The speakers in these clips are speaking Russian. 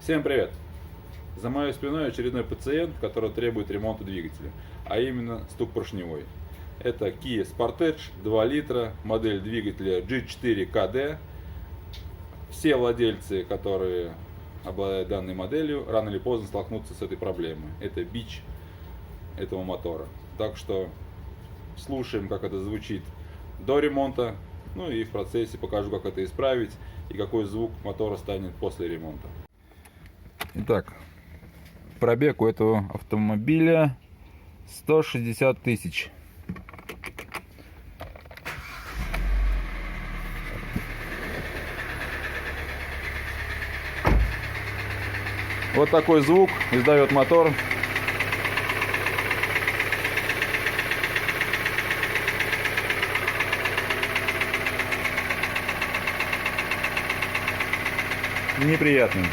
Всем привет! За моей спиной очередной пациент, который требует ремонта двигателя, а именно стук поршневой. Это Kia Sportage 2 литра, модель двигателя G4KD. Все владельцы, которые обладают данной моделью, рано или поздно столкнутся с этой проблемой. Это бич этого мотора. Так что слушаем, как это звучит до ремонта, ну и в процессе покажу, как это исправить и какой звук мотора станет после ремонта. Итак, пробег у этого автомобиля 160 тысяч. Вот такой звук издает мотор. Неприятный.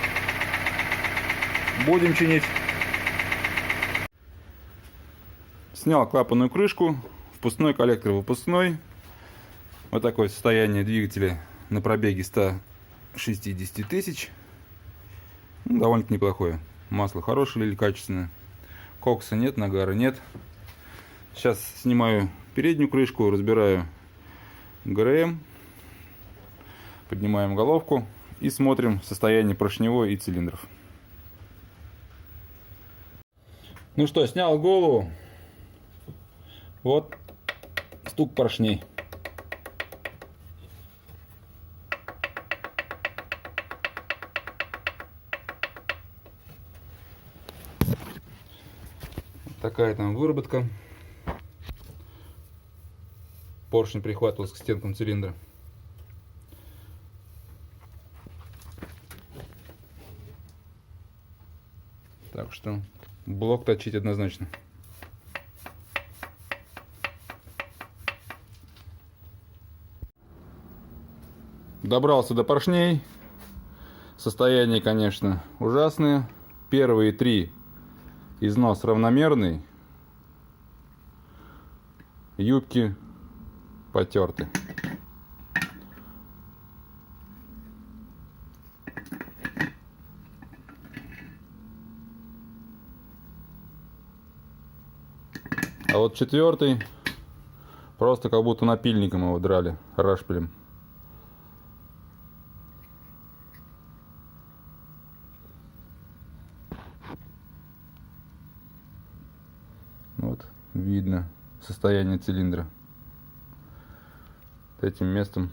Будем чинить. Снял клапанную крышку, впускной коллектор выпускной. Вот такое состояние двигателя на пробеге 160 тысяч. Ну, довольно-таки неплохое. Масло хорошее или качественное. Кокса нет, нагара нет. Сейчас снимаю переднюю крышку, разбираю ГРМ. Поднимаем головку и смотрим состояние поршневой и цилиндров. Ну что, снял голову. Вот стук поршней. Такая там выработка. Поршень прихватывался к стенкам цилиндра. Так что блок точить однозначно. Добрался до поршней. Состояние, конечно, ужасное. Первые три износ равномерный. Юбки потерты. А вот четвертый просто как будто напильником его драли, рашпилем. Вот видно состояние цилиндра. Вот этим местом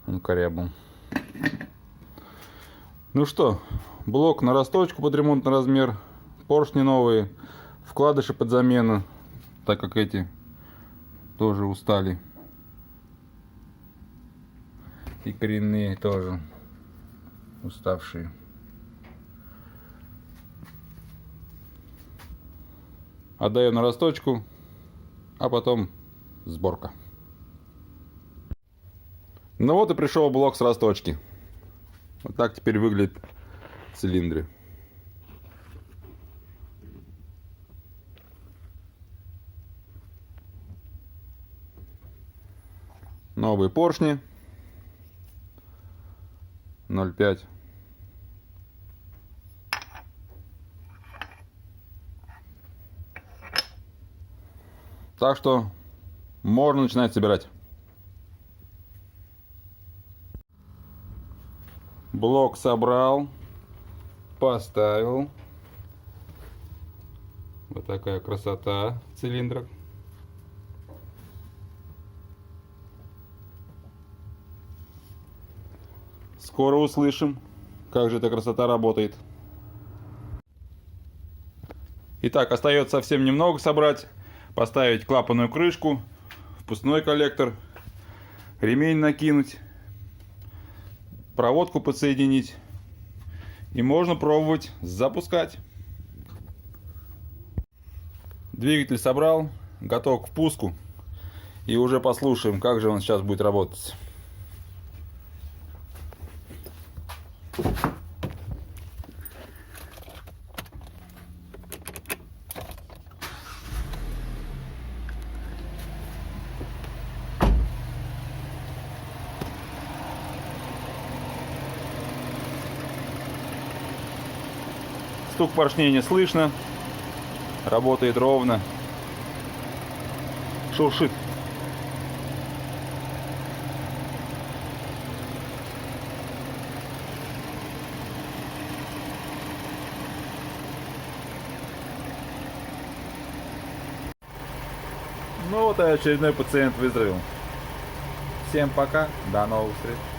он корябал. Ну что, блок на росточку под ремонтный размер, поршни новые, вкладыши под замену, так как эти тоже устали. И коренные тоже уставшие. Отдаем на росточку, а потом сборка. Ну вот и пришел блок с росточки. Вот так теперь выглядят цилиндры. Новые поршни 0,5. Так что можно начинать собирать. Блок собрал, поставил. Вот такая красота цилиндра. Скоро услышим, как же эта красота работает. Итак, остается совсем немного собрать. Поставить клапанную крышку, впускной коллектор, ремень накинуть, проводку подсоединить. И можно пробовать запускать. Двигатель собрал, готов к впуску. И уже послушаем, как же он сейчас будет работать. Стук поршней не слышно. Работает ровно. Шуршит. Ну вот и очередной пациент выздоровел. Всем пока, до новых встреч.